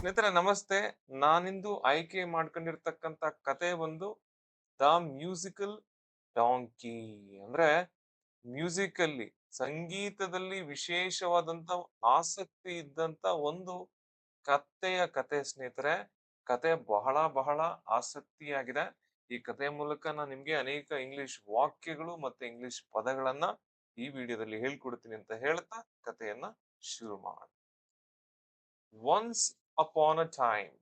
ಸ್ನೇಹಿತರೆ ನಮಸ್ತೆ. ನಾನಿಂದು ಆಯ್ಕೆ ಮಾಡ್ಕೊಂಡಿರ್ತಕ್ಕಂಥ ಕತೆ ಒಂದು ದ ಮ್ಯೂಸಿಕಲ್ ಡಾಂಕಿ. ಅಂದ್ರೆ ಮ್ಯೂಸಿಕಲ್ಲಿ ಸಂಗೀತದಲ್ಲಿ ವಿಶೇಷವಾದಂತ ಆಸಕ್ತಿ ಇದ್ದಂತ ಒಂದು ಕತ್ತೆಯ ಕತೆ ಸ್ನೇಹಿತರೆ. ಕತೆ ಬಹಳ ಬಹಳ ಆಸಕ್ತಿಯಾಗಿದೆ. ಈ ಕಥೆಯ ಮೂಲಕ ನಾನು ನಿಮ್ಗೆ ಅನೇಕ ಇಂಗ್ಲಿಷ್ ವಾಕ್ಯಗಳು ಮತ್ತೆ ಇಂಗ್ಲಿಷ್ ಪದಗಳನ್ನ ಈ ವಿಡಿಯೋದಲ್ಲಿ ಹೇಳ್ಕೊಡ್ತೀನಿ ಅಂತ ಹೇಳ್ತಾ ಕಥೆಯನ್ನ ಶುರು ಮಾಡೋಣ. ಒನ್ಸ್ ಅಪಾನ್ ಅ ಟೈಮ್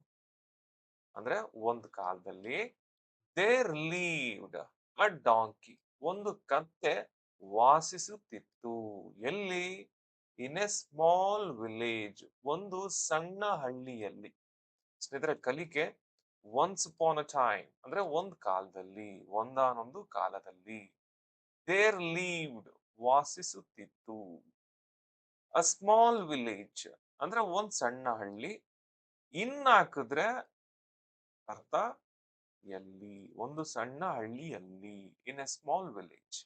ಅಂದ್ರೆ ಒಂದು ಕಾಲದಲ್ಲಿ ದೇರ್ ಲೀವ್ಡ್ ಅ ಡಾಂಕಿ, ಒಂದು ಕತ್ತೆ ವಾಸಿಸುತ್ತಿತ್ತು. ಎಲ್ಲಿ? ಇನ್ ಎ ಸ್ಮಾಲ್ ವಿಲೇಜ್, ಒಂದು ಸಣ್ಣ ಹಳ್ಳಿಯಲ್ಲಿ. ಸ್ನೇಹಿತರೆ ಕಲಿಕೆ ಒನ್ಸ್ ಅಪಾನ್ ಅ ಟೈಮ್ ಅಂದ್ರೆ ಒಂದು ಕಾಲದಲ್ಲಿ, ಒಂದಾನೊಂದು ಕಾಲದಲ್ಲಿ. ದೇರ್ ಲೀವ್ಡ್ ವಾಸಿಸುತ್ತಿತ್ತು. ಅ ಸ್ಮಾಲ್ ವಿಲೇಜ್ ಅಂದ್ರೆ ಒಂದ್ ಸಣ್ಣ ಹಳ್ಳಿ. ಇನ್ ಹಾಕಿದ್ರೆ ಅರ್ಥ ಎಲ್ಲಿ, ಒಂದು ಸಣ್ಣ ಹಳ್ಳಿಯಲ್ಲಿ, ಇನ್ ಎ ಸ್ಮಾಲ್ ವಿಲೇಜ್.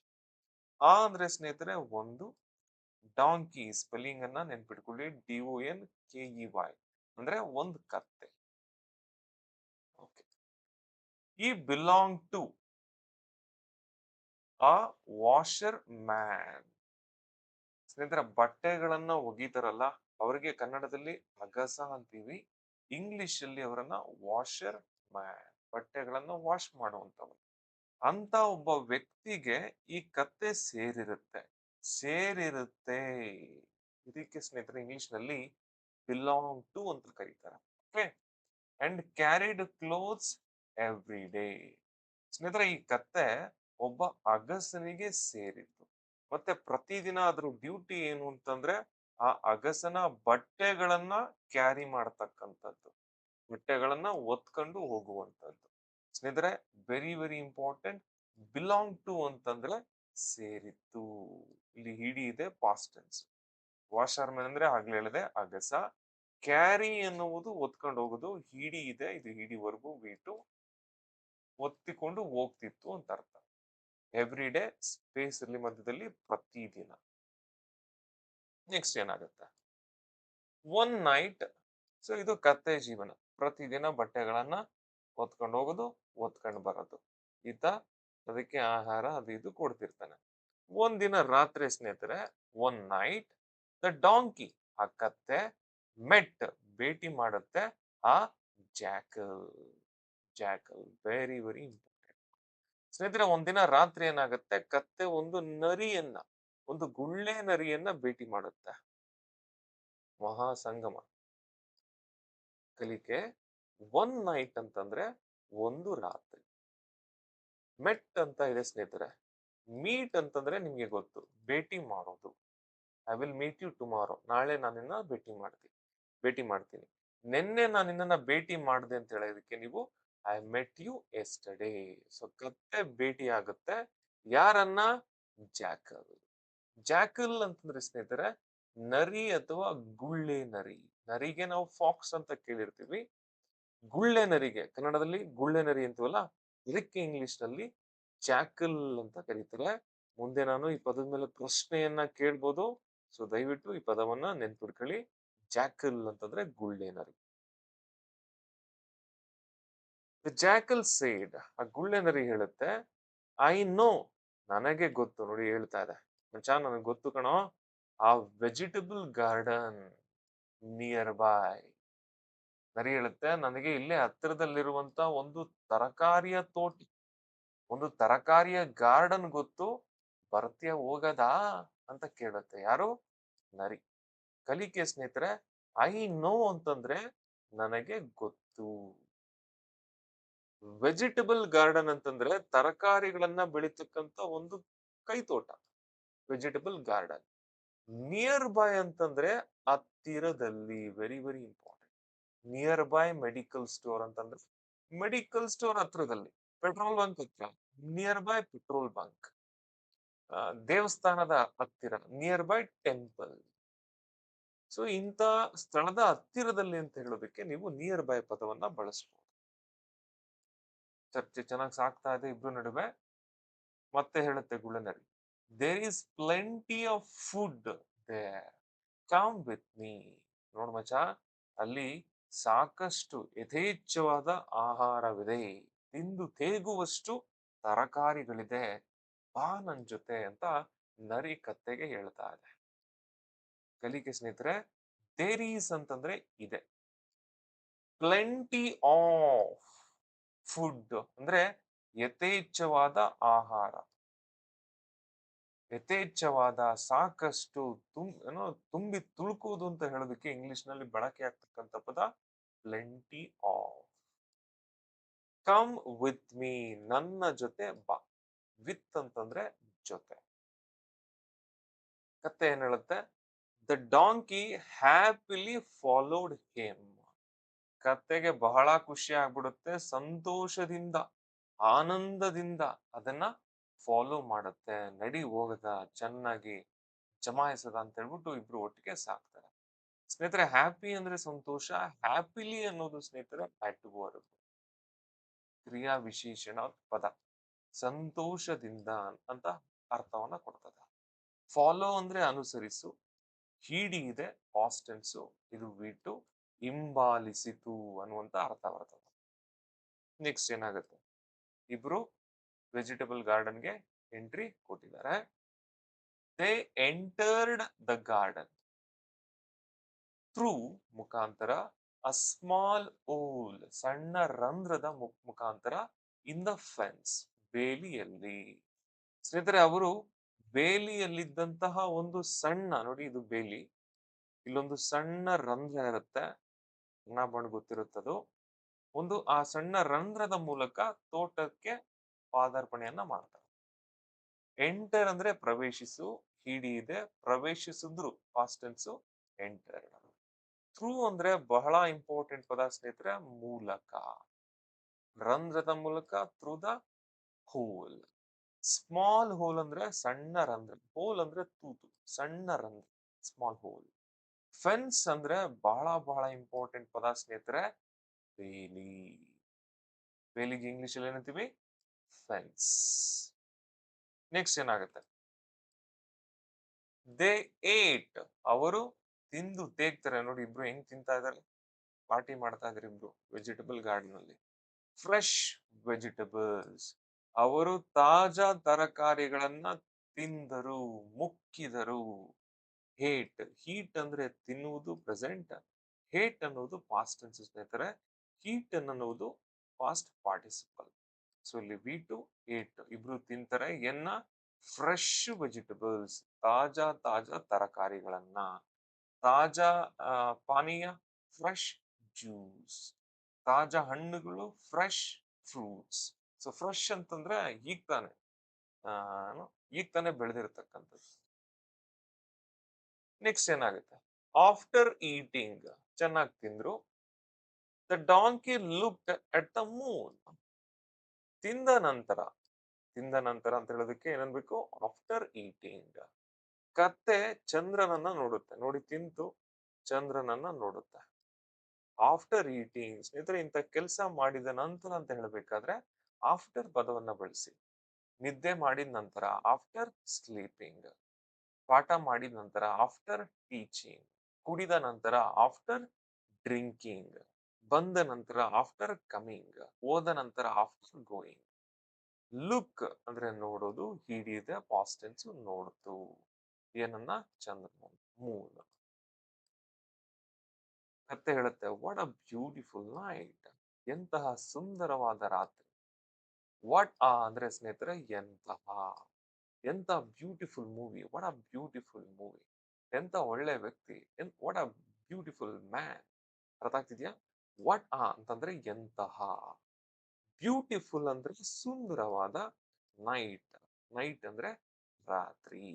ಆ ಅಂದ್ರೆ ಸ್ನೇಹಿತರೆ ಒಂದು, ಡಾಂಕಿ ಸ್ಪೆಲ್ಲಿಂಗ್ ಅನ್ನ ನೆನ್ಪಿಟ್ಕೊಳ್ಳಿ, DONKEY ಅಂದ್ರೆ ಒಂದು ಕತ್ತೆ. ಓಕೆ. ಈ belong to a washerman. ಸ್ನೇಹಿತರೆ ಬಟ್ಟೆಗಳನ್ನ ಒಗಿತಾರಲ್ಲ, ಅವರಿಗೆ ಕನ್ನಡದಲ್ಲಿ ಅಗಸ ಅಂತೀವಿ, ಇಂಗ್ಲಿಷ್ ಅಲ್ಲಿ ಅವರನ್ನ ವಾಷರ್ ಮ್ಯಾನ್, ಬಟ್ಟೆಗಳನ್ನ ವಾಶ್ ಮಾಡುವಂತವ್ರು. ಅಂತ ಒಬ್ಬ ವ್ಯಕ್ತಿಗೆ ಈ ಕತ್ತೆ ಸೇರಿರುತ್ತೆ. ಇದಕ್ಕೆ ಸ್ನೇಹಿತರೆ ಇಂಗ್ಲಿಷ್ ನಲ್ಲಿ ಬಿಲಾಂಗ್ ಟು ಅಂತ ಕರೀತಾರೆ. Okay. And carried clothes every day. ಸ್ನೇಹಿತರೆ ಈ ಕತ್ತೆ ಒಬ್ಬ ಅಗಸನಿಗೆ ಸೇರಿತ್ತು. ಮತ್ತೆ ಪ್ರತಿದಿನ ಅದ್ರ ಡ್ಯೂಟಿ ಏನು ಅಂತಂದ್ರೆ ಆ ಅಗಸನ ಬಟ್ಟೆಗಳನ್ನ ಕ್ಯಾರಿ ಮಾಡತಕ್ಕಂಥದ್ದು, ಬಟ್ಟೆಗಳನ್ನ ಒತ್ಕೊಂಡು ಹೋಗುವಂತದ್ದು. ಸ್ನೇಹಿತರೆ very very important. Belong to ಅಂತಂದ್ರೆ ಸೇರಿತ್ತು. ಇಲ್ಲಿ ಹಿಡಿ ಇದೆ ಪಾಸ್ಟ್ ಟೆನ್ಸ್. ವಾಷರ್ ಮ್ಯಾನ್ ಅಂದ್ರೆ ಆಗ್ಲೇ ಹೇಳಿದೆ ಅಗಸ. ಕ್ಯಾರಿ ಎನ್ನುವುದು ಒತ್ಕೊಂಡು ಹೋಗುದು, ಹಿಡಿ ಇದೆ, ಇದು ಹಿಡಿವರೆಗೂ ವೀಟು, ಒತ್ತಿಕೊಂಡು ಹೋಗ್ತಿತ್ತು ಅಂತ ಅರ್ಥ. ಎವ್ರಿ ಡೇ ಸ್ಪೇಸ್ ಇರ್ಲಿ ಮಧ್ಯದಲ್ಲಿ, ಪ್ರತಿದಿನ. ನೆಕ್ಸ್ಟ್ ಏನಾಗುತ್ತೆ? One night. ಸೊ ಇದು ಕತ್ತೆ ಜೀವನ, ಪ್ರತಿದಿನ ಬಟ್ಟೆಗಳನ್ನ ಹೊತ್ಕೊಂಡು ಹೋಗೋದು, ಹೊತ್ಕೊಂಡು ಬರೋದು. ಈತ ಅದಕ್ಕೆ ಆಹಾರ ಅದು ಇದು ಕೊಡ್ತಿರ್ತಾನೆ. ಒಂದಿನ ರಾತ್ರಿ ಸ್ನೇಹಿತರೆ, ಒನ್ ನೈಟ್ ದ ಡಾಂಕಿ, ಆ ಕತ್ತೆ ಮೆಟ್ ಭೇಟಿ ಮಾಡುತ್ತೆ ಆ jackal. Jackal very very important. ಸ್ನೇಹಿತರೆ ಒಂದಿನ ರಾತ್ರಿ ಏನಾಗುತ್ತೆ, ಕತ್ತೆ ಒಂದು ನರಿಯನ್ನ, ಒಂದು ಗುಳ್ಳೆ ನರಿಯನ್ನ ಭೇಟಿ ಮಾಡುತ್ತೆ. ಮಹಾಸಂಗಮ. ಕಲಿಕೆ ಒನ್ ನೈಟ್ ಅಂತಂದ್ರೆ ಒಂದು ರಾತ್ರಿ. ಮೆಟ್ ಅಂತ ಇದೆ ಸ್ನೇಹಿತರೆ. ಮೀಟ್ ಅಂತಂದ್ರೆ ನಿಮ್ಗೆ ಗೊತ್ತು, ಭೇಟಿ ಮಾಡೋದು. I will meet you tomorrow, ನಾಳೆ ನಾನಿನ್ನ ಭೇಟಿ ಮಾಡ್ತೀನಿ. ನಿನ್ನೆ ನಾನು ನಿನ್ನನ್ನ ಭೇಟಿ ಮಾಡಿದೆ ಅಂತ ಹೇಳೋದಕ್ಕೆ ನೀವು I met you yesterday. So ಕತ್ತೆ ಭೇಟಿ ಆಗುತ್ತೆ ಯಾರನ್ನ? ಜಾಕಲ್. ಜಾಕಲ್ ಅಂತಂದ್ರೆ ಸ್ನೇಹಿತರೆ ನರಿ ಅಥವಾ ಗುಳ್ಳೆ ನರಿ. ನರಿಗೆ ನಾವು ಫಾಕ್ಸ್ ಅಂತ ಕೇಳಿರ್ತೀವಿ, ಗುಳ್ಳೆ ನರಿಗೆ ಕನ್ನಡದಲ್ಲಿ ಗುಳ್ಳೆ ನರಿ ಅಂತೀವಲ್ಲ, ಇದಕ್ಕೆ ಇಂಗ್ಲಿಷ್ ನಲ್ಲಿ ಜಾಕಲ್ ಅಂತ ಕರೀತಾರೆ. ಮುಂದೆ ನಾನು ಈ ಪದದ ಮೇಲೆ ಪ್ರಶ್ನೆಯನ್ನ ಕೇಳ್ಬೋದು, ಸೊ ದಯವಿಟ್ಟು ಈ ಪದವನ್ನ ನೆನ್ಪಿಟ್ಕೊಳ್ಳಿ. ಜಾಕಲ್ ಅಂತಂದ್ರೆ ಗುಳ್ಳೆ ನರಿ. ಜಾಕಲ್ ಸೇಡ್, ಆ ಗುಳ್ಳೆ ನರಿ ಹೇಳುತ್ತೆ, ಐ ನೋ, ನನಗೆ ಗೊತ್ತು. ನೋಡಿ ಹೇಳ್ತಾ ಇದೆ, ಮಚ್ಚಾ ನನಗೆ ಗೊತ್ತು ಕಣೋ, ಆ ವೆಜಿಟಬಲ್ ಗಾರ್ಡನ್ ನಿಯರ್ ಬೈ. ನರಿ ಹೇಳುತ್ತೆ, ನನಗೆ ಇಲ್ಲೇ ಹತ್ತಿರದಲ್ಲಿರುವಂತ ಒಂದು ತರಕಾರಿಯ ತೋಟ, ಒಂದು ತರಕಾರಿಯ ಗಾರ್ಡನ್ ಗೊತ್ತು, ಬರ್ತೀಯ ಹೋಗದಾ ಅಂತ ಕೇಳುತ್ತೆ. ಯಾರು? ನರಿ. ಕಲಿಕೆ ಸ್ನೇಹಿತರೆ, ಐ ನೋ ಅಂತಂದ್ರೆ ನನಗೆ ಗೊತ್ತು. ವೆಜಿಟಬಲ್ ಗಾರ್ಡನ್ ಅಂತಂದ್ರೆ ತರಕಾರಿಗಳನ್ನ ಬೆಳಿತಕ್ಕಂತ ಒಂದು ಕೈತೋಟ, ವೆಜಿಟಬಲ್ ಗಾರ್ಡನ್. ನಿಯರ್ ಬೈ ಅಂತಂದ್ರೆ ಹತ್ತಿರದಲ್ಲಿ, very very important. Near by medical store ಅಂತಂದ್ರೆ ಮೆಡಿಕಲ್ ಸ್ಟೋರ್ ಹತ್ರದಲ್ಲಿ, ಪೆಟ್ರೋಲ್ ಬಂಕ್ ಹತ್ರ, ನಿಯರ್ ಬೈ ಪೆಟ್ರೋಲ್ ಬಂಕ್. ದೇವಸ್ಥಾನದ ಹತ್ತಿರ, ನಿಯರ್ ಬೈ ಟೆಂಪಲ್. ಸೊ ಇಂಥ ಸ್ಥಳದ ಹತ್ತಿರದಲ್ಲಿ ಅಂತ ಹೇಳೋದಕ್ಕೆ ನೀವು ನಿಯರ್ ಬೈ ಪದವನ್ನ ಬಳಸಬಹುದು. ಚರ್ಚೆ ಚೆನ್ನಾಗಿ ಸಾಕ್ತಾ ಇದೆ ಇಬ್ರು ನಡುವೆ. ಮತ್ತೆ ಹೇಳುತ್ತೆ ಗುಳ್ಳನರಿ, there is plenty of food there, come with me. ನೋಡ್ ಮಚ, ಅಲ್ಲಿ ಸಾಕಷ್ಟು ಯಥೇಚ್ಛವಾದ ಆಹಾರವಿದೆ, ತಿಂದು ತೇಗುವಷ್ಟು ತರಕಾರಿಗಳಿದೆ, ಬಾ ನನ್ ಜೊತೆ ಅಂತ ನರಿ ಕತ್ತೆಗೆ ಹೇಳ್ತಾ ಇದೆ. ಕಲಿಕೆ ಸ್ನೇಹಿತರೆ, ದೇರ್ ಈಸ್ ಅಂತಂದ್ರೆ ಇದೆ, ಪ್ಲೆಂಟಿ ಆಫ್ ಫುಡ್ ಅಂದ್ರೆ ಯಥೇಚ್ಛವಾದ ಆಹಾರ, ಯಥೇಚ್ಛವಾದ ಸಾಕಷ್ಟು ಏನೋ ತುಂಬಿ ತುಳುಕುವುದು ಅಂತ ಹೇಳೋದಕ್ಕೆ ಇಂಗ್ಲಿಷ್ ನಲ್ಲಿ ಬಳಕೆ ಆಗ್ತಕ್ಕಂಥ ಪದ plenty of. Come with me, ನನ್ನ ಜೊತೆ ಬಾ. ವಿತ್ ಅಂತಂದ್ರೆ ಜೊತೆ. ಕತ್ತೆ ಏನ್ ಹೇಳುತ್ತೆ? The donkey happily followed him. ಕತ್ತೆಗೆ ಬಹಳ ಖುಷಿ ಆಗ್ಬಿಡುತ್ತೆ, ಸಂತೋಷದಿಂದ ಆನಂದದಿಂದ ಅದನ್ನ ಫಾಲೋ ಮಾಡುತ್ತೆ. ನಡಿ ಹೋಗದ, ಚೆನ್ನಾಗಿ ಜಮಾಯಿಸದ ಅಂತ ಹೇಳ್ಬಿಟ್ಟು ಇಬ್ರು ಒಟ್ಟಿಗೆ ಸಾಕ್ತಾರೆ. ಸ್ನೇಹಿತರೆ, ಹ್ಯಾಪಿ ಅಂದ್ರೆ ಸಂತೋಷ, ಹ್ಯಾಪಿಲಿ ಅನ್ನೋದು ಸ್ನೇಹಿತರೆ ಅಡ್ವರ್ಬ್, ಕ್ರಿಯಾ ವಿಶೇಷಣ ಪದ, ಸಂತೋಷದಿಂದ ಅಂತ ಅರ್ಥವನ್ನ ಕೊಡ್ತದೆ. ಫಾಲೋ ಅಂದ್ರೆ ಅನುಸರಿಸು, ಹೀಡಿ ಇದೆ ಪಾಸ್ಟ್ ಟೆನ್ಸು, ಇದು ವಿ2, ಹಿಂಬಾಲಿಸಿತು ಅನ್ನುವಂತ ಅರ್ಥ ಬರ್ತದೆ. ನೆಕ್ಸ್ಟ್ ಏನಾಗುತ್ತೆ? ಇಬ್ರು ವೆಜಿಟೇಬಲ್ ಗಾರ್ಡನ್ಗೆ ಎಂಟ್ರಿ ಕೊಟ್ಟಿದ್ದಾರೆ. They entered the garden through ಮುಖಾಂತರ, ಅ ಸ್ಮಾಲ್ ಓಲ್ ಸಣ್ಣ ರಂಧ್ರದ ಮುಖಾಂತರ, ಇನ್ ದ ಫೆನ್ಸ್ ಬೇಲಿಯಲ್ಲಿ. ಸ್ನೇಹಿತರೆ, ಅವರು ಬೇಲಿಯಲ್ಲಿದ್ದಂತಹ ಒಂದು ಸಣ್ಣ, ನೋಡಿ ಇದು ಬೇಲಿ, ಇಲ್ಲೊಂದು ಸಣ್ಣ ರಂಧ್ರ ಇರುತ್ತೆ, ಬಣ್ಣ ಗೊತ್ತಿರುತ್ತದು, ಒಂದು ಆ ಸಣ್ಣ ರಂಧ್ರದ ಮೂಲಕ ತೋಟಕ್ಕೆ ಪಾದಾರ್ಪಣೆಯನ್ನ ಮಾಡ್ತಾರೆ. ಎಂಟರ್ ಅಂದ್ರೆ ಪ್ರವೇಶಿಸು, ಹಿಡಿ ಇದೆ, ಪ್ರವೇಶಿಸಿದ್ರು ಪಾಸ್ಟ್ ಟೆನ್ಸು ಎಂಟರ್. ಥ್ರೂ ಅಂದ್ರೆ ಬಹಳ ಇಂಪಾರ್ಟೆಂಟ್ ಪದ ಸ್ನೇಹಿತರೆ, ಮೂಲಕ, ರಂಧ್ರದ ಮೂಲಕ, through the hole. Small hole ಅಂದ್ರೆ ಸಣ್ಣ ರಂಧ್ರ, ಹೋಲ್ ಅಂದ್ರೆ ತೂತು, ಸಣ್ಣ ರಂಧ್ರ, ಸ್ಮಾಲ್ ಹೋಲ್. ಫೆನ್ಸ್ ಅಂದ್ರೆ ಬಹಳ ಬಹಳ ಇಂಪಾರ್ಟೆಂಟ್ ಪದ ಸ್ನೇಹಿತರೆ, ಬೇಲಿ. ಬೇಲಿಗೆ ಇಂಗ್ಲಿಷ್ ಅಲ್ಲಿ ಏನಂತೀವಿ? ಫೆನ್ಸ್. ನೆಕ್ಸ್ಟ್ ಏನಾಗುತ್ತೆ? ದೇ ಏಟ್, ಅವರು ತಿಂದು ತೇಗ್ತಾರೆ. ನೋಡಿ ಇಬ್ರು ಹೆಂಗ್ ತಿಂತಾ ಇದಾರೆ, ಪಾರ್ಟಿ ಮಾಡ್ತಾ ಇದಾರೆ ಇಬ್ರು ವೆಜಿಟೇಬಲ್ ಗಾರ್ಡನ್ ಅಲ್ಲಿ. ಫ್ರೆಶ್ ವೆಜಿಟೇಬಲ್ಸ್, ಅವರು ತಾಜಾ ತರಕಾರಿಗಳನ್ನ ತಿಂದರು, ಮುಕ್ಕಿದರು. ಹೇಟ್, ಹೀಟ್ ಅಂದ್ರೆ ತಿನ್ನುವುದು ಪ್ರೆಸೆಂಟ್, ಹೇಟ್ ಅನ್ನೋದು ಪಾಸ್ಟ್ ಟೆನ್ಸ್ ಸ್ನೇಹಿತರೆ, ಹೀಟ್ ಅನ್ನೋದು ಪಾಸ್ಟ್ ಪಾರ್ಟಿಸಿಪಲ್. ಸೊ ಇಲ್ಲಿ ವಿ2 ಏಟ್, ಇಬ್ರು ತಿಂತಾರೆ ಎನ್ನ ಫ್ರೆಶ್ ವೆಜಿಟೇಬಲ್ಸ್, ತಾಜಾ ತಾಜಾ ತರಕಾರಿಗಳನ್ನ, ತಾಜಾ ಪಾನೀಯ ಫ್ರೆಶ್ ಜ್ಯೂಸ್, ತಾಜಾ ಹಣ್ಣುಗಳು ಫ್ರೆಶ್ ಫ್ರೂಟ್ಸ್. ಸೊ ಫ್ರೆಶ್ ಅಂತಂದ್ರೆ ಈಗ ತಾನೆ ಈಗ ತಾನೆ ಬೆಳೆದಿರತಕ್ಕಂಥದ್ದು. ನೆಕ್ಸ್ಟ್ ಏನಾಗುತ್ತೆ? ಆಫ್ಟರ್ ಈಟಿಂಗ್, ಚೆನ್ನಾಗಿ ತಿಂದ್ರು. The donkey looked at the Moon, ತಿಂದ ನಂತರ, ತಿಂದ ನಂತರ ಅಂತ ಹೇಳೋದಕ್ಕೆ ಏನನ್ಬೇಕು? After eating. ಕತ್ತೆ ಚಂದ್ರನನ್ನ ನೋಡುತ್ತೆ, ನೋಡಿ ತಿಂತು ಚಂದ್ರನನ್ನ ನೋಡುತ್ತೆ. ಆಫ್ಟರ್ ಈಟಿಂಗ್ ಸ್ನೇಹಿತರೆ, ಇಂಥ ಕೆಲಸ ಮಾಡಿದ ನಂತರ ಅಂತ ಹೇಳಬೇಕಾದ್ರೆ ಆಫ್ಟರ್ ಪದವನ್ನ ಬಳಸಿ. ನಿದ್ದೆ ಮಾಡಿದ ನಂತರ ಆಫ್ಟರ್ ಸ್ಲೀಪಿಂಗ್, ಪಾಠ ಮಾಡಿದ ನಂತರ ಆಫ್ಟರ್ ಟೀಚಿಂಗ್, ಕುಡಿದ ನಂತರ ಆಫ್ಟರ್ ಡ್ರಿಂಕಿಂಗ್, ಬಂದ ನಂತರ ಆಫ್ಟರ್ ಕಮಿಂಗ್, ಹೋದ ನಂತರ ಆಫ್ಟರ್ ಗೋಯಿಂಗ್. ಲುಕ್ ಅಂದ್ರೆ ನೋಡೋದು, ಹಿಡಿದ ಪಾಸ್ಟ್ ಟೆನ್ಸ್ ನೋಡ್ತು, ಏನನ್ನ? ಚಂದ್ರನ, ಮೂನ್. ಕತ್ತೆ ಹೇಳುತ್ತೆ, ವಾಟ್ ಅ ಬ್ಯೂಟಿಫುಲ್ ನೈಟ್, ಎಂತಹ ಸುಂದರವಾದ ರಾತ್ರಿ. ವಾಟ್ ಆ ಅಂದ್ರೆ ಸ್ನೇಹಿತರೆ ಎಂತಹ, ಎಂತ beautiful movie, what a beautiful movie, ಎಂತ ಒಳ್ಳೆ ವ್ಯಕ್ತಿ, ವಾಟ್ ಅ ಬ್ಯೂಟಿಫುಲ್ ಮ್ಯಾನ್. ಅರ್ಥ ಆಗ್ತಿದ್ಯಾ? ವಾಟ್ ಆ ಅಂತಂದ್ರೆ ಎಂತಹ, ಬ್ಯೂಟಿಫುಲ್ ಅಂದ್ರೆ ಸುಂದರವಾದ, ನೈಟ್, ನೈಟ್ ಅಂದ್ರೆ ರಾತ್ರಿ.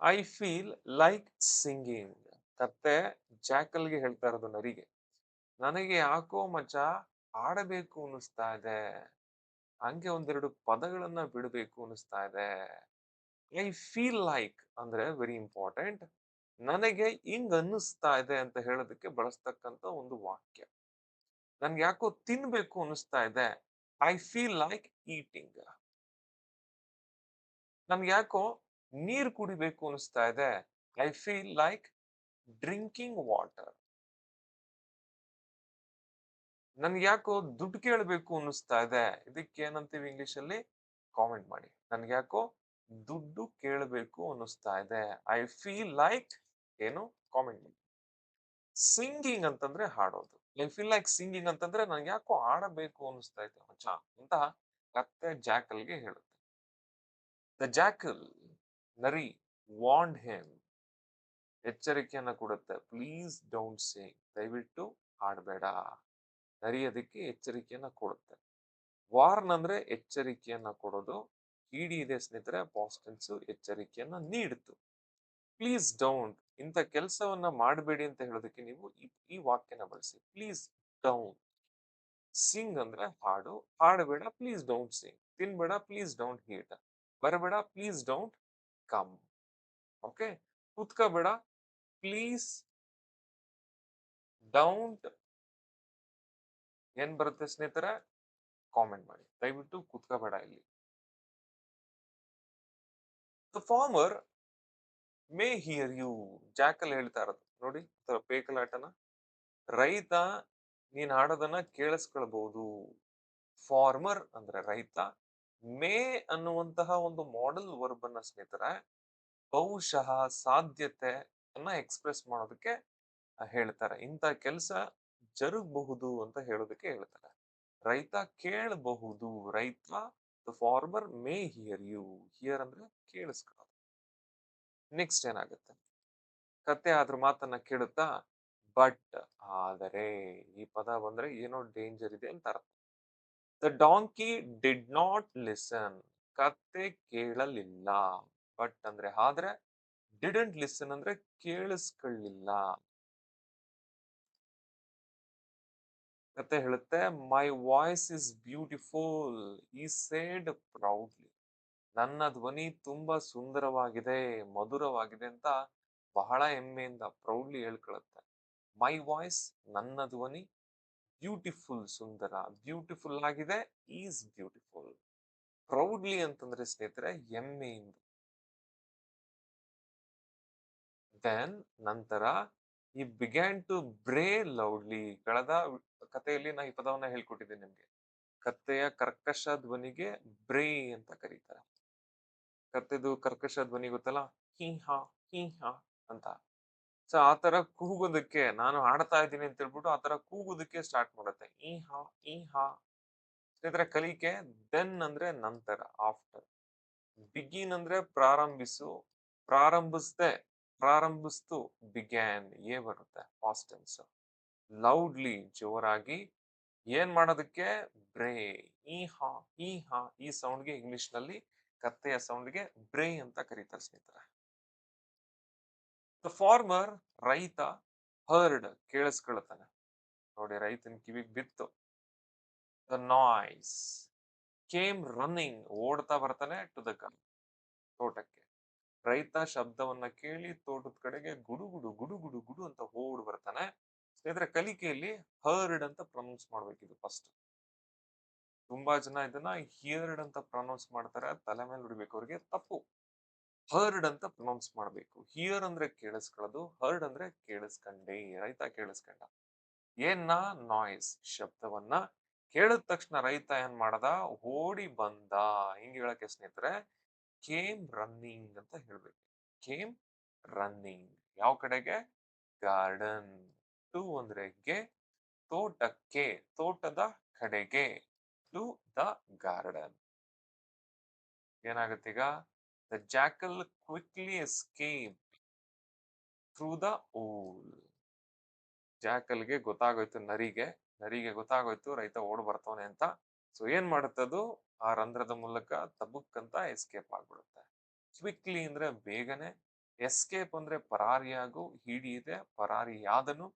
ಐ ಫೀಲ್ ಲೈಕ್ ಸಿಂಗಿಂಗ್, ಕತ್ತೆ ಜಾಕಲ್ಗೆ ಹೇಳ್ತಾ ಇರೋದು, ನರಿಗೆ, ನನಗೆ ಯಾಕೋ ಮಚ್ಚ ಆಡಬೇಕು ಅನ್ನಿಸ್ತಾ ಇದೆ, ಹಂಗೆ ಒಂದೆರಡು ಪದಗಳನ್ನ ಬಿಡಬೇಕು ಅನ್ನಿಸ್ತಾ ಇದೆ. ಐ ಫೀಲ್ ಲೈಕ್ ಅಂದ್ರೆ ವೆರಿ ಇಂಪಾರ್ಟೆಂಟ್, ನನಗೆ ಹಿಂಗ್ ಅನ್ನಿಸ್ತಾ ಇದೆ ಅಂತ ಹೇಳೋದಕ್ಕೆ ಬಳಸ್ತಕ್ಕಂತ ಒಂದು ವಾಕ್ಯ. ನನ್ಗೆ ಯಾಕೋ ತಿನ್ಬೇಕು ಅನ್ನಿಸ್ತಾ ಇದೆ, ಐ ಫೀಲ್ ಲೈಕ್ ಈಟಿಂಗ್. ನನ್ಗೆ ಯಾಕೋ ನೀರ್ ಕುಡಿಬೇಕು ಅನ್ನಿಸ್ತಾ ಇದೆ, I feel like drinking water. ನನ್ಗೆ ಯಾಕೋ ದುಡ್ಡು ಕೇಳಬೇಕು ಅನ್ನಿಸ್ತಾ ಇದೆ. ಇದಕ್ಕೆ ಏನಂತೀವಿ ಇಂಗ್ಲಿಷ್ ಅಲ್ಲಿ? ಕಾಮೆಂಟ್ ಮಾಡಿ. ನನ್ಗೆ ಯಾಕೋ ದುಡ್ಡು ಕೇಳಬೇಕು ಅನ್ನಿಸ್ತಾ ಇದೆ. ಐ ಫೀಲ್ ಲೈಕ್ ಏನು? ಕಾಮೆಂಟ್ ಮಾಡಿ. ಸಿಂಗಿಂಗ್ ಅಂತಂದ್ರೆ ಹಾಡೋದು. ಐ ಫೀಲ್ ಲೈಕ್ ಸಿಂಗಿಂಗ್ ಅಂತಂದ್ರೆ ನನ್ಗೆ ಯಾಕೋ ಹಾಡಬೇಕು ಅನ್ನಿಸ್ತಾ ಇದೆ ಮಚ್ಚ ಅಂತ ಕತ್ತೆ ಜಾಕಲ್ಗೆ ಹೇಳುತ್ತೆ. ದ ಜಾಕಲ್, ನರಿ, ವಾರ್ನ್ಡ್ ಹಿಮ್, ಎಚ್ಚರಿಕೆಯನ್ನ ಕೊಡುತ್ತೆ. ಪ್ಲೀಸ್ ಡೋಂಟ್ ಸಿಂಗ್, ದಯವಿಟ್ಟು ಹಾಡಬೇಡ. ನರಿ ಅದಕ್ಕೆ ಎಚ್ಚರಿಕೆಯನ್ನ ಕೊಡುತ್ತೆ. ವಾರ್ನ್ ಅಂದ್ರೆ ಎಚ್ಚರಿಕೆಯನ್ನ ಕೊಡೋದು. ಇಡಿ ಇದೆ ಸ್ನೇಹಿತರೆ, ಪಾಸ್ಟ್ ಟೆನ್ಸ್, ಎಚ್ಚರಿಕೆಯನ್ನ ನೀಡಿತು. ಪ್ಲೀಸ್ ಡೌಂಟ್, ಇಂಥ ಕೆಲಸವನ್ನ ಮಾಡಬೇಡಿ ಅಂತ ಹೇಳೋದಕ್ಕೆ ನೀವು ಈ ವಾಕ್ಯನ ಬಳಸಿ. Please don't. ಸಿಂಗ್ ಅಂದ್ರೆ ಹಾಡು, ಹಾಡಬೇಡ, ಪ್ಲೀಸ್ ಡೌಂಟ್ ಸಿಂಗ್. ತಿನ್ಬೇಡ, ಪ್ಲೀಸ್ ಡೌಂಟ್ ಹೀಟ್. ಬರಬೇಡ, ಪ್ಲೀಸ್ ಡೌಂಟ್ ಕಮ್. ಓಕೆ, ಕೂತ್ಕೋಬೇಡ, ಪ್ಲೀಸ್ ಡೌಂಟ್. ಏನ್ ಬರುತ್ತೆ ಸ್ನೇಹಿತರೆ? ಕಾಮೆಂಟ್ ಮಾಡಿ. ದಯವಿಟ್ಟು ಕೂತ್ಕೋಬೇಡ ಇಲ್ಲಿ. The farmer may hear you. Jackal ಹೇಳ್ತಾ ಇರೋದು ನೋಡಿ ಪೇಕಲಾಟನ. ರೈತ ನೀನ್ ಹಾಡೋದನ್ನ ಕೇಳಿಸ್ಕೊಳ್ಬಹುದು. ಫಾರ್ಮರ್ ಅಂದ್ರೆ ರೈತ. ಮೇ ಅನ್ನುವಂತಹ ಒಂದು ಮಾಡೆಲ್ ವರ್ಬ್ ಅನ್ನ ಸ್ನೇಹಿತರೆ ಬಹುಶಃ ಸಾಧ್ಯತೆ ಅನ್ನ ಎಕ್ಸ್ಪ್ರೆಸ್ ಮಾಡೋದಕ್ಕೆ ಹೇಳ್ತಾರೆ. ಇಂಥ ಕೆಲಸ ಜರುಗಬಹುದು ಅಂತ ಹೇಳೋದಕ್ಕೆ ಹೇಳ್ತಾರೆ. ರೈತ ಕೇಳಬಹುದು. ರೈತ, the farmer may hear you. Hear ಅಂದ್ರೆ ಕೇಳಿಸ್ಕೊಳ್ಳೋದು. ನೆಕ್ಸ್ಟ್ ಏನಾಗುತ್ತೆ? ಕತ್ತೆ ಅದ್ರ ಮಾತನ್ನ ಕೇಳುತ್ತಾ ಬಟ್ ಆದರೆ, ಈ ಪದ ಬಂದ್ರೆ ಏನೋ ಡೇಂಜರ್ ಇದೆ ಅಂತ ಅರ್ಥ. The donkey did not listen. ಕತ್ತೆ ಕೇಳಲಿಲ್ಲ. ಬಟ್ ಅಂದ್ರೆ ಆದ್ರೆ, ಡಿಡಂಟ್ ಲಿಸನ್ ಅಂದ್ರೆ ಕೇಳಿಸ್ಕೊಳ್ಳಿಲ್ಲ. ಕತ್ತೆ ಹೇಳುತ್ತೆ ಮೈ ವಾಯ್ಸ್ ಇಸ್ ಬ್ಯೂಟಿಫುಲ್ ಈ ಸೇಡ್ ಪ್ರೌಡ್ಲಿ. ನನ್ನ ಧ್ವನಿ ತುಂಬಾ ಸುಂದರವಾಗಿದೆ, ಮಧುರವಾಗಿದೆ ಅಂತ ಬಹಳ ಹೆಮ್ಮೆಯಿಂದ ಪ್ರೌಡ್ಲಿ ಹೇಳ್ಕೊಳುತ್ತೆ. ಮೈ ವಾಯ್ಸ್, ನನ್ನ ಧ್ವನಿ, ಬ್ಯೂಟಿಫುಲ್ ಸುಂದರ, ಬ್ಯೂಟಿಫುಲ್ ಆಗಿದೆ, ಈಸ್ ಬ್ಯೂಟಿಫುಲ್. ಪ್ರೌಡ್ಲಿ ಅಂತಂದ್ರೆ ಸ್ನೇಹಿತರೆ ಹೆಮ್ಮೆಯಿಂದ. ದೆನ್ ನಂತರ ಈ ಬಿಗ್ಯಾನ್ ಟು ಬ್ರೇ ಲೌಡ್ಲಿ. ಕಳೆದ ಕಥೆಯಲ್ಲಿ ನಾ ಈ ಪದವನ್ನ ಹೇಳ್ಕೊಟ್ಟಿದ್ದೀನಿ ನಿಮ್ಗೆ. ಕತ್ತೆಯ ಕರ್ಕಶ ಧ್ವನಿಗೆ ಬ್ರೇ ಅಂತ ಕರೀತಾರೆ. ಕತ್ತೆದು ಕರ್ಕಶ ಧ್ವನಿ ಗೊತ್ತಲ್ಲ, ಹೀ ಹಾ ಹೀ ಹಾ ಅಂತ. ಸೊ ಆತರ ಕೂಗೋದಕ್ಕೆ ನಾನು ಹಾಡ್ತಾ ಇದ್ದೀನಿ ಅಂತ ಹೇಳ್ಬಿಟ್ಟು ಆತರ ಕೂಗೋದಕ್ಕೆ ಸ್ಟಾರ್ಟ್ ಮಾಡುತ್ತೆ. ಈ ಹಾ ಈ ಹಾ. ಸ್ನೇಹಿತರೆ ಕಲಿಕೆ. ದೆನ್ ಅಂದ್ರೆ ನಂತರ, ಆಫ್ಟರ್. ಬಿಗಿನ್ ಅಂದ್ರೆ ಪ್ರಾರಂಭಿಸು, ಪ್ರಾರಂಭಿಸ್ದೆ, ಪ್ರಾರಂಭಿಸ್ತು, ಬಿಗ್ಯಾನ್ ಎ ಬರುತ್ತೆ ಪಾಸ್ಟ್ ಟೆನ್ಸ್. ಲೌಡ್ಲಿ ಜೋರಾಗಿ. ಏನ್ ಮಾಡೋದಕ್ಕೆ? ಬ್ರೇ. ಈ ಹಾ ಈ ಹಾ ಈ ಸೌಂಡ್ಗೆ ಇಂಗ್ಲಿಷ್ ನಲ್ಲಿ ಕತ್ತೆಯ ಸೌಂಡ್ಗೆ ಬ್ರೇ ಅಂತ ಕರೀತಾರೆ ಸ್ನೇಹಿತರೆ. ದ ಫಾರ್ಮರ್ ರೈತ ಹರ್ಡ್ ಕೇಳಿಸ್ಕೊಳ್ತಾನೆ. ನೋಡಿ ರೈತನ ಕಿವಿಗ್ ಬಿತ್ತು. ದ ನಾಯ್ಸ್ ಕೇಮ್ ರನ್ನಿಂಗ್ ಓಡ್ತಾ ಬರ್ತಾನೆ ಟು ದ ಗನ್ ತೋಟಕ್ಕೆ. ರೈತ ಶಬ್ದವನ್ನ ಕೇಳಿ ತೋಟದ ಕಡೆಗೆ ಗುಡುಗುಡು ಗುಡುಗುಡು ಗುಡು ಅಂತ ಓಡ್ ಬರ್ತಾನೆ. ಸ್ನೇಹಿತರೆ ಕಲಿಕೆಯಲ್ಲಿ ಹರ್ಡ್ ಅಂತ ಪ್ರೊನೌನ್ಸ್ ಮಾಡ್ಬೇಕಿದು ಫಸ್ಟ್. ತುಂಬಾ ಜನ ಇದನ್ನ ಹಿಯರ್ಡ್ ಅಂತ ಪ್ರೊನೌನ್ಸ್ ಮಾಡ್ತಾರೆ. ತಲೆ ಮೇಲೆ ಹೊಡಿಬೇಕು ಅವ್ರಿಗೆ, ತಪ್ಪು. ಹರ್ಡ್ ಅಂತ ಪ್ರೊನೌನ್ಸ್ ಮಾಡ್ಬೇಕು. ಹಿಯರ್ ಅಂದ್ರೆ ಕೇಳಿಸ್ಕೊಳ್ಳೋದು, ಹರ್ಡ್ ಅಂದ್ರೆ ಕೇಳಿಸ್ಕಂಡೆ. ರೈತ ಕೇಳಿಸ್ಕೊಂಡ. ಏನ್ನ? ನಾಯ್ಸ್ ಶಬ್ದವನ್ನ ಕೇಳಿದ ತಕ್ಷಣ ರೈತ ಏನ್ ಮಾಡದ? ಓಡಿ ಬಂದ. ಹಿಂಗ್ ಹೇಳಕ್ಕೆ ಸ್ನೇಹಿತರೆ ಕೇಮ್ ರನ್ನಿಂಗ್ ಅಂತ ಹೇಳ್ಬೇಕು. ಕೇಮ್ ರನ್ನಿಂಗ್ ಯಾವ ಕಡೆಗೆ? ಗಾರ್ಡನ್. ಟು ಅಂದ್ರೆ ಗೆ, ತೋಟಕ್ಕೆ, ತೋಟದ ಕಡೆಗೆ. To the garden. ಏನಾಗುತ್ತೆ ಈಗ? The jackal quickly escape through the hole. ಜಾಕಲ್ಗೆ ಗೊತ್ತಾಗೋಯ್ತು, ನರಿಗೆ ಗೊತ್ತಾಗೋಯ್ತು ರೈತ ಓಡ್ ಬರ್ತವನೆ ಅಂತ. ಸೊ ಏನ್ ಮಾಡುತ್ತದು? ಆ ರಂಧ್ರದ ಮೂಲಕ ತಬುಕ್ ಅಂತ ಎಸ್ಕೇಪ್ ಆಗ್ಬಿಡುತ್ತೆ. ಕ್ವಿಕ್ಲಿ ಅಂದ್ರೆ ಬೇಗನೆ, ಎಸ್ಕೇಪ್ ಅಂದ್ರೆ ಪರಾರಿಯಾಗು, ಹಿಡಿಯದೆ ಪರಾರಿಯಾದನು,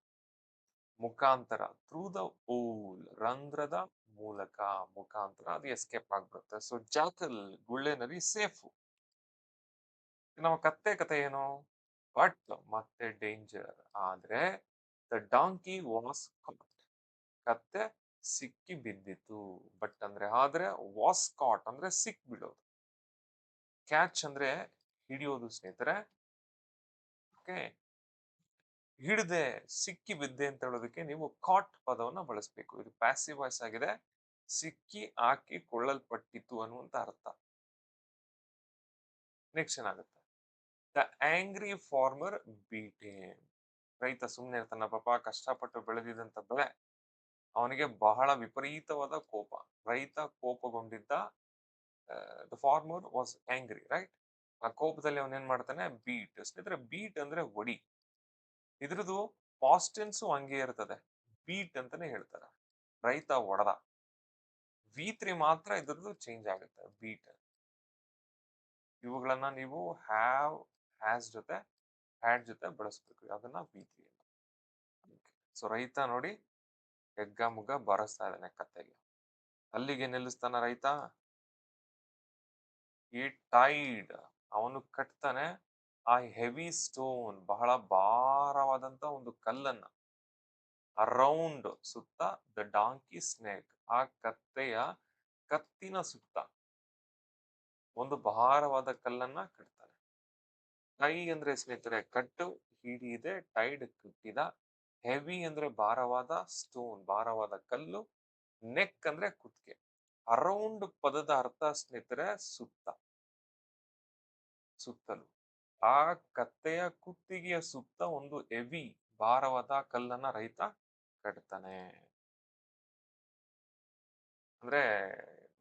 ಮುಖಾಂತರ ಥ್ರೂ ದ ಓಲ್ ರಂಧ್ರದ ಮೂಲಕ, ಮುಖಾಂತರ ಅದು ಎಸ್ಕೇಪ್ ಆಗ್ಬಿಡುತ್ತೆ. ಸೊ ಜಾಕಲ್ ಗುಳ್ಳೆ ನರಿ ಸೇಫು. ನಮ್ಮ ಕತ್ತೆ ಕತೆ ಏನು? ಬಟ್ ಮತ್ತೆ ಡೇಂಜರ್. ಆದ್ರೆ ದ ಡಾಂಕಿ ವಾಸ್ ಕಾಟ್. ಕತ್ತೆ ಸಿಕ್ಕಿ ಬಿದ್ದಿತು. ಬಟ್ ಅಂದ್ರೆ ಆದ್ರೆ, ವಾಸ್ ಕಾಟ್ ಅಂದ್ರೆ ಸಿಕ್ ಬಿಡೋದು. ಕ್ಯಾಚ್ ಅಂದ್ರೆ ಹಿಡಿಯೋದು ಸ್ನೇಹಿತರೆ. ಓಕೆ, ಹಿಡ್ದೆ, ಸಿಕ್ಕಿ ಬಿದ್ದೆ ಅಂತ ಹೇಳೋದಕ್ಕೆ ನೀವು ಕಾಟ್ ಪದವನ್ನ ಬಳಸಬೇಕು. ಇದು ಪ್ಯಾಸಿವ್ ವಾಯ್ಸ್ ಆಗಿದೆ. ಸಿಕ್ಕಿ ಹಾಕಿ ಕೊಳ್ಳಲ್ಪಟ್ಟಿತು ಅನ್ನುವಂತ ಅರ್ಥ. ನೆಕ್ಸ್ಟ್ ಏನಾಗುತ್ತೆ? The angry farmer beat him. ರೈತ ಸುಮ್ಮನೆ ಇರ್ತಾನ ಪಾಪ, ಕಷ್ಟಪಟ್ಟು ಬೆಳೆದಿದಂತ ಬೆಳೆ, ಅವನಿಗೆ ಬಹಳ ವಿಪರೀತವಾದ ಕೋಪ. ರೈತ ಕೋಪಗೊಂಡಿದ್ದ. The farmer was angry, right? ಆ ಕೋಪದಲ್ಲಿ ಅವನೇನ್ ಮಾಡ್ತಾನೆ? ಬೀಟ್. ಸ್ನೇಹಿತರೆ, ಬೀಟ್ ಅಂದ್ರೆ ಒಡಿ. ಇದ್ರದ್ದು ಪಾಸ್ಟ್ ಟೆನ್ಸು ಹಂಗೆ ಇರ್ತದೆ, ಬೀಟ್ ಅಂತಾನೆ ಹೇಳ್ತಾರೆ. ರೈತ ಹೊಡೆದ. V3 ಮಾತ್ರ ಇದ್ರದ್ದು ಚೇಂಜ್ ಆಗುತ್ತೆ, ಬೀಟ್. ಇವುಗಳನ್ನ ನೀವು ಹ್ಯಾವ್, ಹ್ಯಾಸ್ ಜೊತೆ, ಹ್ಯಾಡ್ ಜೊತೆ ಬಳಸ್ಬೇಕು, ಅದನ್ನ V3 ಅಂತ. ಸೊ ರೈತ ನೋಡಿ ಹೆಗ್ಗ ಮುಗ್ಗ ಬರಸ್ತಾ ಇದ್ದಾನೆ ಕತ್ತೆಗೆ. ಅಲ್ಲಿಗೆ ನಿಲ್ಲಿಸ್ತಾನ ರೈತ? ಈ ಟೈಡ್, ಅವನು ಕಟ್ತಾನೆ ಆ ಹೆವಿ ಸ್ಟೋನ್, ಬಹಳ ಭಾರವಾದಂತ ಒಂದು ಕಲ್ಲನ್ನ, ಅರೌಂಡ್, ಸುತ್ತ, ದ ಡಾಂಕಿ ಸ್ನೇಕ್, ಆ ಕತ್ತೆಯ ಕತ್ತಿನ ಸುತ್ತ ಒಂದು ಭಾರವಾದ ಕಲ್ಲನ್ನ ಕಟ್ತಾನೆ. ಟೈ ಅಂದ್ರೆ ಸ್ನೇಹಿತರೆ ಕಟ್ಟು, ಹಿಡಿದೆ, ಟೈಡ್ ಕಟ್ಟಿದ. ಹೆವಿ ಅಂದ್ರೆ ಭಾರವಾದ, ಸ್ಟೋನ್ ಭಾರವಾದ ಕಲ್ಲು. ನೆಕ್ ಅಂದ್ರೆ ಕುತ್ತಿಗೆ. ಅರೌಂಡ್ ಪದದ ಅರ್ಥ ಸ್ನೇಹಿತರೆ ಸುತ್ತ, ಸುತ್ತಲು. ಆ ಕತ್ತೆಯ ಕುತ್ತಿಗೆಯ ಸುತ್ತ ಒಂದು ಹೆವಿ ಭಾರವಾದ ಕಲ್ಲನ್ನ ರೈತ ಕಟ್ತಾನೆ. ಅಂದ್ರೆ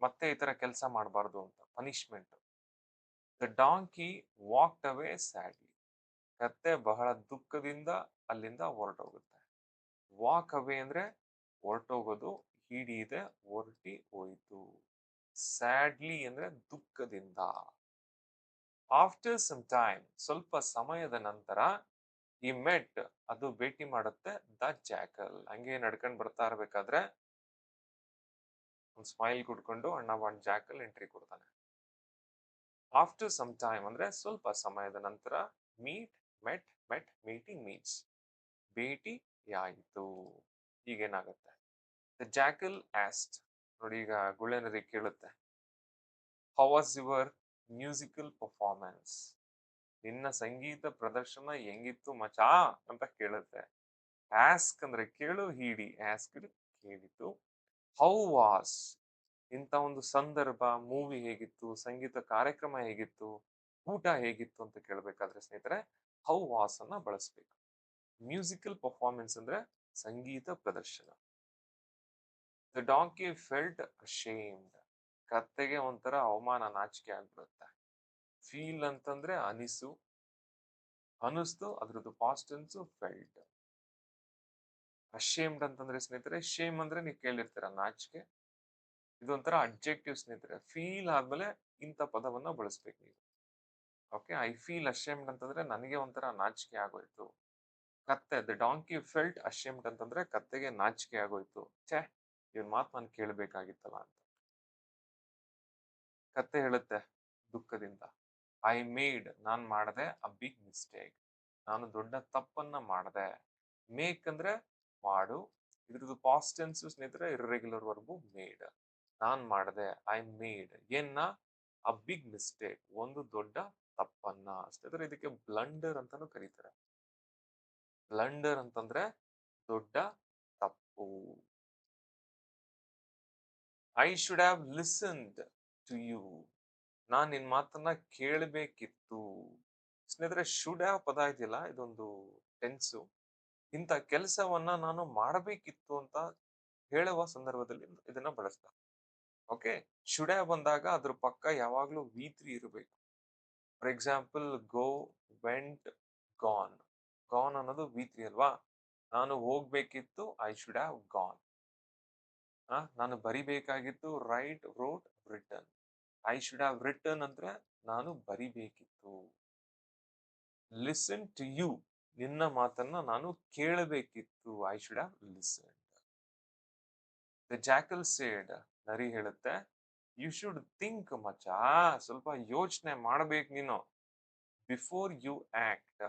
ಮತ್ತೆ ಈ ತರ ಕೆಲಸ ಮಾಡಬಾರ್ದು ಅಂತ, punishment. The donkey walked away sadly. ಕತ್ತೆ ಬಹಳ ದುಃಖದಿಂದ ಅಲ್ಲಿಂದ ಹೊರಟೋಗುತ್ತೆ. ವಾಕ್ ಅವೇ ಅಂದ್ರೆ ಹೊರಟೋಗೋದು, ಹಿಡಿದೆ, ಹೊರಟಿ ಹೋಯ್ತು. ಸ್ಯಾಡ್ಲಿ ಅಂದ್ರೆ ದುಃಖದಿಂದ. ಆಫ್ಟರ್ ಸಮ್ ಟೈಮ್, ಸ್ವಲ್ಪ ಸಮಯದ ನಂತರ, ಈ ಮೆಟ್, ಅದು ಭೇಟಿ ಮಾಡುತ್ತೆ ದ ಜಾಕಲ್. ಹಂಗೆ ನಡ್ಕೊಂಡ್ ಬರ್ತಾ ಇರ್ಬೇಕಾದ್ರೆ ಒಂದು ಸ್ಮೈಲ್ ಕೊಡ್ಕೊಂಡು ಅಣ್ಣ ಒಂದ್ ಜಾಕಲ್ ಎಂಟ್ರಿ ಕೊಡ್ತಾನೆ. ಆಫ್ಟರ್ ಸಮ್ ಟೈಮ್ ಅಂದ್ರೆ ಸ್ವಲ್ಪ ಸಮಯದ ನಂತರ, ಮೀಟ್, ಮೆಟ್, ಮೆಟ್, ಮೀಟಿಂಗ್, ಮೀಟ್ಸ್, ಭೇಟಿ ಆಯಿತು. ಈಗೇನಾಗುತ್ತೆ? ದ ಜಾಕಲ್ ಆಸ್ಟ್, ನೋಡಿ ಈಗ ಗುಳ್ಳೆನರಿ ಕೇಳುತ್ತೆ, how was your musical performance? ನಿನ್ನ ಸಂಗೀತ ಪ್ರದರ್ಶನ ಹೆಂಗಿತ್ತು ಮಚಾ ಅಂತ ಕೇಳುತ್ತೆ. ಆಸ್ಕ್ ಅಂದ್ರೆ ಕೇಳು, ಹಿಡಿ, ಆಸ್ಕ್ಡ್ ಕೇಳಿತು. ಹೌ ವಾಸ್, ಇಂಥ ಒಂದು ಸಂದರ್ಭ, ಮೂವಿ ಹೇಗಿತ್ತು, ಸಂಗೀತ ಕಾರ್ಯಕ್ರಮ ಹೇಗಿತ್ತು, ಊಟ ಹೇಗಿತ್ತು ಅಂತ ಕೇಳಬೇಕಾದ್ರೆ ಸ್ನೇಹಿತರೆ ಹೌ ವಾಸ್ ಅನ್ನ ಬಳಸಬೇಕು. ಮ್ಯೂಸಿಕಲ್ ಪರ್ಫಾರ್ಮೆನ್ಸ್ ಅಂದ್ರೆ ಸಂಗೀತ ಪ್ರದರ್ಶನ. ದ ಡಾಂಕಿ ಫೆಲ್ಟ್ ಅಶೇಮ್ಡ್, ಕತ್ತೆಗೆ ಒಂಥರ ಅವಮಾನ, ನಾಚಿಕೆ ಆಗ್ಬಿಡುತ್ತೆ. ಫೀಲ್ ಅಂತಂದ್ರೆ ಅನಿಸು, ಅನಿಸ್ತು, ಅದ್ರದ್ದು ಪಾಸ್ಟ್ ಟೆನ್ಸ್ ಫೆಲ್ಟ್. ಅಶೇಮ್ಡ್ ಅಂತಂದ್ರೆ ಸ್ನೇಹಿತರೆ, ಶೇಮ್ ಅಂದ್ರೆ ನೀವು ಕೇಳಿರ್ತೀರ, ನಾಚಿಕೆ. ಇದೊಂಥರ ಅಬ್ಜೆಕ್ಟಿವ್ ಸ್ನೇಹಿತರೆ. ಫೀಲ್ ಆದ್ಮೇಲೆ ಇಂಥ ಪದವನ್ನ ಬಳಸ್ಬೇಕು ನೀವು. ಓಕೆ, ಐ ಫೀಲ್ ಅಶೇಮ್ಡ್ ಅಂತಂದ್ರೆ ನನಗೆ ಒಂಥರ ನಾಚಿಕೆ ಆಗೋಯ್ತು. ಕತ್ತೆ, ದ ಡಾಂಕಿ ಫೆಲ್ಟ್ ಅಶೇಮ್ಡ್ ಅಂತಂದ್ರೆ ಕತ್ತೆಗೆ ನಾಚಿಕೆ ಆಗೋಯ್ತು. ಛೇ, ಇವನ್ ಮಾತು ನಾನು ಕೇಳಬೇಕಾಗಿತ್ತಲ್ಲ ಅಂತ. ಕತ್ತೆ ಹೇಳುತ್ತೆ ದುಃಖದಿಂದ, ಐ ಮೇಡ್, ನಾನ್ ಮಾಡದೆ, ಅ ಬಿಗ್ ಮಿಸ್ಟೇಕ್, ನಾನು ದೊಡ್ಡ ತಪ್ಪನ್ನ ಮಾಡದೆ. ಮೇಕ್ ಅಂದ್ರೆ ಮಾಡು, ಇದ್ರದ್ದು ಪಾಸ್ಟ್ ಟೆನ್ಸ್ ಸ್ನೇಹಿತರೆ ಇರ್ರೆಗ್ಯುಲರ್ ವರ್ಬು ಮೇಡ್. ನಾನ್ ಮಾಡದೆ, ಐ ಮೇಡ್ ಏನ್ನ? ಅ ಬಿಗ್ ಮಿಸ್ಟೇಕ್, ಒಂದು ದೊಡ್ಡ ತಪ್ಪನ್ನ. ಸ್ನೇಹಿತರೆ ಇದಕ್ಕೆ ಬ್ಲಂಡರ್ ಅಂತಾನು ಕರೀತಾರೆ. ಬ್ಲಂಡರ್ ಅಂತಂದ್ರೆ ದೊಡ್ಡ ತಪ್ಪು. I should have listened to you, ನಾನ್ ನಿನ್ ಮಾತನ್ನ ಕೇಳಬೇಕಿತ್ತು. ಸ್ನೇಹಿತರೆ ಶುಡ್ ಹ್ಯಾವ್ ಪದ ಇದೆಯಲ್ಲ, ಇದೊಂದು ಟೆನ್ಸು. ಇಂಥ ಕೆಲಸವನ್ನ ನಾನು ಮಾಡಬೇಕಿತ್ತು ಅಂತ ಹೇಳುವ ಸಂದರ್ಭದಲ್ಲಿ ಇದನ್ನ ಬಳಸ್ತಾರೆ. ಓಕೆ, ಶುಡ್ ಹ್ಯಾವ್ ಬಂದಾಗ ಅದ್ರ ಪಕ್ಕ ಯಾವಾಗ್ಲೂ V3 ಇರಬೇಕು. For example, go, vent, gone. Gone ಅನ್ನೋದು V3 ಅಲ್ವಾ? ನಾನು ಹೋಗ್ಬೇಕಿತ್ತು, ಐ ಶುಡ್ ಹ್ಯಾವ್ ಗಾನ್. ನಾನು ಬರಿಬೇಕಾಗಿತ್ತು, write, wrote, written. I should have written ಅಂದ್ರೆ ನಾನು ಬರಿಬೇಕಿತ್ತು. ಲಿಸನ್ ಟು ಯು, ನಿನ್ನ ಮಾತನ್ನ ನಾನು ಕೇಳಬೇಕಿತ್ತು, I should have listen. The jackal said, ನರಿ ಹೇಳುತ್ತೆ, ಯು ಶುಡ್ ಥಿಂಕ್ ಮಚಾ, ಸ್ವಲ್ಪ ಯೋಚನೆ ಮಾಡ್ಬೇಕು ನೀನು. ಬಿಫೋರ್ ಯು ಆಕ್ಟ್,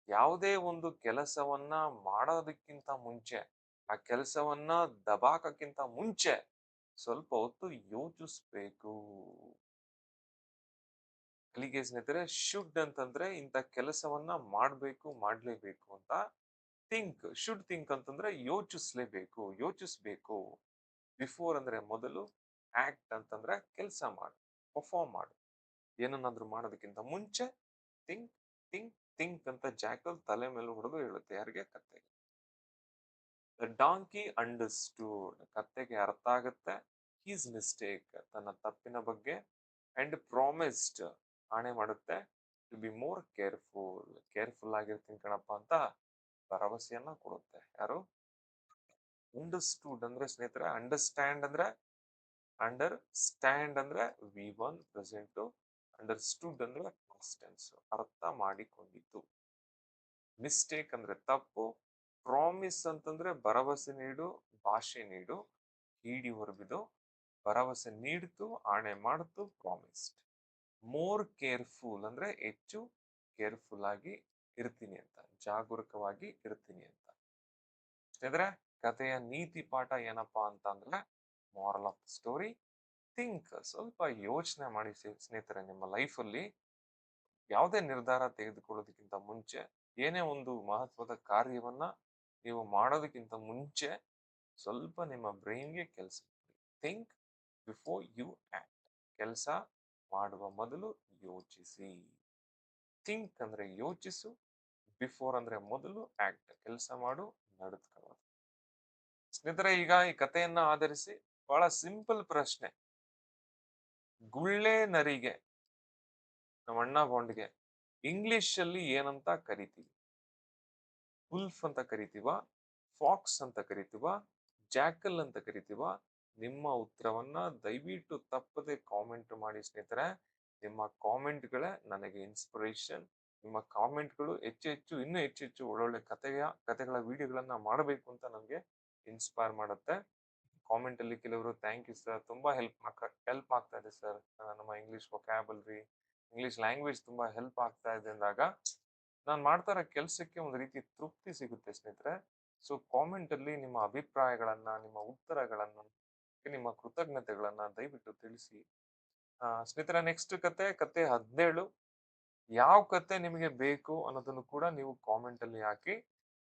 ಯಾವುದೇ ಒಂದು ಕೆಲಸವನ್ನ ಮಾಡೋದಕ್ಕಿಂತ ಮುಂಚೆ, ಆ ಕೆಲಸವನ್ನ ದಬಾಕಕ್ಕಿಂತ ಮುಂಚೆ ಸ್ವಲ್ಪ ಹೊತ್ತು ಯೋಚಿಸ್ಬೇಕು. ಅಲ್ಲಿಗೆ ಸ್ನೇಹಿತರೆ ಶುಡ್ ಅಂತಂದ್ರೆ ಇಂಥ ಕೆಲಸವನ್ನ ಮಾಡ್ಬೇಕು, ಮಾಡ್ಲೇಬೇಕು ಅಂತ. ಥಿಂಕ್ ಅಂತಂದ್ರೆ ಯೋಚಿಸ್ಲೇಬೇಕು, ಯೋಚಿಸ್ಬೇಕು. ಬಿಫೋರ್ ಅಂದ್ರೆ ಮೊದಲು, ಆಕ್ಟ್ ಅಂತಂದ್ರೆ ಕೆಲಸ ಮಾಡು, ಪರ್ಫಾರ್ಮ್ ಮಾಡು. ಏನನ್ನಾದ್ರೂ ಮಾಡೋದಕ್ಕಿಂತ ಮುಂಚೆ ಥಿಂಕ್ ಥಿಂಕ್ ಥಿಂಕ್ ಅಂತ ಜಾಕಲ್ ತಲೆ ಮೇಲೆ ಹೊಡೆದು ಹೇಳುತ್ತೆ, ಯಾರಿಗೆ? ಕತ್ತೆಗೆ. ದ ಡಾಂಕಿ ಅಂಡರ್ಸ್ಟೂಡ್, ಕತ್ತೆಗೆ ಅರ್ಥ ಆಗುತ್ತೆ ಹೀಸ್ ಮಿಸ್ಟೇಕ್, ತನ್ನ ತಪ್ಪಿನ ಬಗ್ಗೆ. ಅಂಡ್ ಪ್ರಾಮಿಸ್ಡ್, ಆಣೆ ಮಾಡುತ್ತೆ to be more careful, careful ಆಗಿರ್ತೀನಿ ಕಣಪ್ಪ ಅಂತ ಭರವಸೆಯನ್ನ ಕೊಡುತ್ತೆ. ಯಾರು? ಅಂಡರ್ಸ್ಟೂಡ್ ಅಂದ್ರೆ ಸ್ನೇಹಿತರೆ, ಅಂಡರ್ ಸ್ಟ್ಯಾಂಡ್ ಅಂದ್ರೆ ವಿ ಒನ್ ಪ್ರೆಸೆಂಟ್, ಅಂಡರ್ಸ್ಟೂಡ್ ಅಂದ್ರೆ ಪಾಸ್ಟ್ ಟೆನ್ಸ್, ಅರ್ಥ ಮಾಡಿಕೊಂಡಿತು. ಮಿಸ್ಟೇಕ್ ಅಂದ್ರೆ ತಪ್ಪು, ಪ್ರಾಮಿಸ್ ಅಂತಂದ್ರೆ ಭರವಸೆ ನೀಡು, ಭಾಷೆ ನೀಡು, ಹಿಡಿ ಹೊರಬಿದು, ಭರವಸೆ ನೀಡ್ತು, ಆಣೆ ಮಾಡ್ತು, ಪ್ರಾಮಿಸ್ಡ್. ಮೋರ್ ಕೇರ್ಫುಲ್ ಅಂದ್ರೆ ಹೆಚ್ಚು ಕೇರ್ಫುಲ್ ಆಗಿ ಇರ್ತೀನಿ ಅಂತ, ಜಾಗರೂಕವಾಗಿ ಇರ್ತೀನಿ ಅಂತ. ಸ್ನೇಹಿತರೆ, ಕಥೆಯ ನೀತಿ ಪಾಠ ಏನಪ್ಪಾ ಅಂತ ಅಂದ್ರೆ, ಮಾರಲ್ ಆಫ್ ಸ್ಟೋರಿ, ಥಿಂಕ್. ಸ್ವಲ್ಪ ಯೋಚನೆ ಮಾಡಿ ಸ್ನೇಹಿತರೆ, ನಿಮ್ಮ ಲೈಫಲ್ಲಿ ಯಾವುದೇ ನಿರ್ಧಾರ ತೆಗೆದುಕೊಳ್ಳೋದಕ್ಕಿಂತ ಮುಂಚೆ, ಏನೇ ಒಂದು ಮಹತ್ವದ ಕಾರ್ಯವನ್ನ ನೀವು ಮಾಡೋದಕ್ಕಿಂತ ಮುಂಚೆ ಸ್ವಲ್ಪ ನಿಮ್ಮ ಬ್ರೈನ್ಗೆ ಕೆಲಸ ಥಿಂಕ್ ಬಿಫೋರ್ ಯು ಆಕ್ಟ್. ಕೆಲಸ ಮಾಡುವ ಮೊದಲು ಯೋಚಿಸಿ. ಥಿಂಕ್ ಅಂದ್ರೆ ಯೋಚಿಸು, ಬಿಫೋರ್ ಅಂದ್ರೆ ಮೊದಲು, ಆಕ್ಟ್ ಕೆಲಸ ಮಾಡು, ನಡೆದುಕೊಳ್ಳೋದು. ಸ್ನೇಹಿತರೆ, ಈಗ ಈ ಕಥೆಯನ್ನ ಆಧರಿಸಿ ಬಹಳ ಸಿಂಪಲ್ ಪ್ರಶ್ನೆ. ಗುಳ್ಳೆ ನರಿಗೆ, ನಮ್ಮ ಅಣ್ಣ ಬಾಂಡ್ಗೆ ಇಂಗ್ಲಿಷ್ ಅಲ್ಲಿ ಏನಂತ ಕರಿತೀವಿ? ವುಲ್ಫ್ ಅಂತ ಕರಿತೀವ, ಫಾಕ್ಸ್ ಅಂತ ಕರಿತೀವ, ಜಾಕಲ್ ಅಂತ ಕರಿತೀವ? ನಿಮ್ಮ ಉತ್ತರವನ್ನ ದಯವಿಟ್ಟು ತಪ್ಪದೆ ಕಾಮೆಂಟ್ ಮಾಡಿ ಸ್ನೇಹಿತರೆ. ನಿಮ್ಮ ಕಾಮೆಂಟ್ಗಳೇ ನನಗೆ ಇನ್ಸ್ಪಿರೇಷನ್. ನಿಮ್ಮ ಕಾಮೆಂಟ್ಗಳು ಹೆಚ್ಚು ಹೆಚ್ಚು ಇನ್ನೂ ಹೆಚ್ಚು ಹೆಚ್ಚು ಒಳ್ಳೊಳ್ಳೆ ಕಥೆಗಳ ವಿಡಿಯೋಗಳನ್ನ ಮಾಡಬೇಕು ಅಂತ ನನಗೆ ಇನ್ಸ್ಪೈರ್ ಮಾಡುತ್ತೆ. ಕಾಮೆಂಟ್ ಅಲ್ಲಿ ಕೆಲವರು ಥ್ಯಾಂಕ್ ಯು ಸರ್, ತುಂಬಾ ಹೆಲ್ಪ್ ಆಗ್ತಾ ಇದೆ ಸರ್, ನಮ್ಮ ಇಂಗ್ಲಿಷ್ ವೊಕ್ಯಾಬುಲರಿ, ಇಂಗ್ಲಿಷ್ ಲ್ಯಾಂಗ್ವೇಜ್ ತುಂಬಾ ಹೆಲ್ಪ್ ಆಗ್ತಾ ಇದೆ ಅಂದಾಗ ನಾನು ಮಾಡ್ತಾ ಇರೋ ಕೆಲಸಕ್ಕೆ ಒಂದು ರೀತಿ ತೃಪ್ತಿ ಸಿಗುತ್ತೆ ಸ್ನೇಹಿತರೆ. ಸೊ ಕಾಮೆಂಟ್ ಅಲ್ಲಿ ನಿಮ್ಮ ಅಭಿಪ್ರಾಯಗಳನ್ನ, ನಿಮ್ಮ ಉತ್ತರಗಳನ್ನ, ನಿಮ್ಮ ಕೃತಜ್ಞತೆಗಳನ್ನ ದಯವಿಟ್ಟು ತಿಳಿಸಿ. ಸ್ನೇಹಿತರೆ, ನೆಕ್ಸ್ಟ್ ಕತೆ 17. ಯಾವ ಕತೆ ನಿಮಗೆ ಬೇಕು ಅನ್ನೋದನ್ನು ಕೂಡ ನೀವು ಕಾಮೆಂಟ್ ಅಲ್ಲಿ ಹಾಕಿ.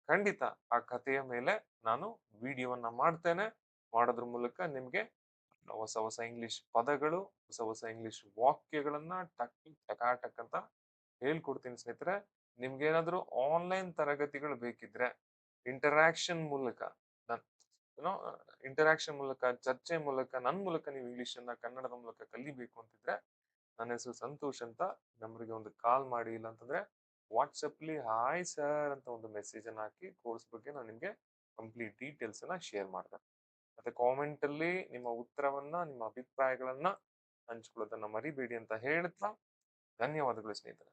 ಖಂಡಿತ ಆ ಕಥೆಯ ಮೇಲೆ ನಾನು ವಿಡಿಯೋವನ್ನ ಮಾಡ್ತೇನೆ. ಮಾಡೋದ್ರ ಮೂಲಕ ನಿಮ್ಗೆ ಹೊಸ ಹೊಸ ಇಂಗ್ಲಿಷ್ ಪದಗಳು, ಹೊಸ ಹೊಸ ಇಂಗ್ಲಿಷ್ ವಾಕ್ಯಗಳನ್ನ ಟಕ್ ಅಂತ ಹೇಳ್ಕೊಡ್ತೀನಿ ಸ್ನೇಹಿತರೆ. ನಿಮ್ಗೆ ಏನಾದ್ರು ಆನ್ಲೈನ್ ತರಗತಿಗಳು ಬೇಕಿದ್ರೆ, ಇಂಟರಾಕ್ಷನ್ ಮೂಲಕ ಏನೋ ಇಂಟರಾಕ್ಷನ್ ಮೂಲಕ, ಚರ್ಚೆ ಮೂಲಕ, ನನ್ನ ಮೂಲಕ ನೀವು ಇಂಗ್ಲಿಷ್ ಅನ್ನ ಕನ್ನಡದ ಮೂಲಕ ಕಲಿಬೇಕು ಅಂತಿದ್ರೆ, ನನ್ನ ಹೆಸರು ಸಂತೋಷ್ ಅಂತ, ನಮ್ಮರಿಗೆ ಒಂದು ಕಾಲ್ ಮಾಡಿ, ಇಲ್ಲ ಅಂತಂದ್ರೆ ವಾಟ್ಸಪ್ ಅಲ್ಲಿ ಹಾಯ್ ಸರ್ ಅಂತ ಒಂದು ಮೆಸೇಜ್ ಅನ್ನ ಹಾಕಿ ಕೋರ್ಸ್ ಬಗ್ಗೆ ನಾನು ನಿಮ್ಗೆ ಕಂಪ್ಲೀಟ್ ಡೀಟೇಲ್ಸ್ ಅನ್ನ ಶೇರ್ ಮಾಡ್ತೇನೆ. ಮತ್ತೆ ಕಾಮೆಂಟ್ ಅಲ್ಲಿ ನಿಮ್ಮ ಉತ್ತರವನ್ನ, ನಿಮ್ಮ ಅಭಿಪ್ರಾಯಗಳನ್ನ ಹಂಚ್ಕೊಳ್ಳೋದನ್ನ ಮರಿಬೇಡಿ ಅಂತ ಹೇಳ್ತಾ, ಧನ್ಯವಾದಗಳು ಸ್ನೇಹಿತರೆ.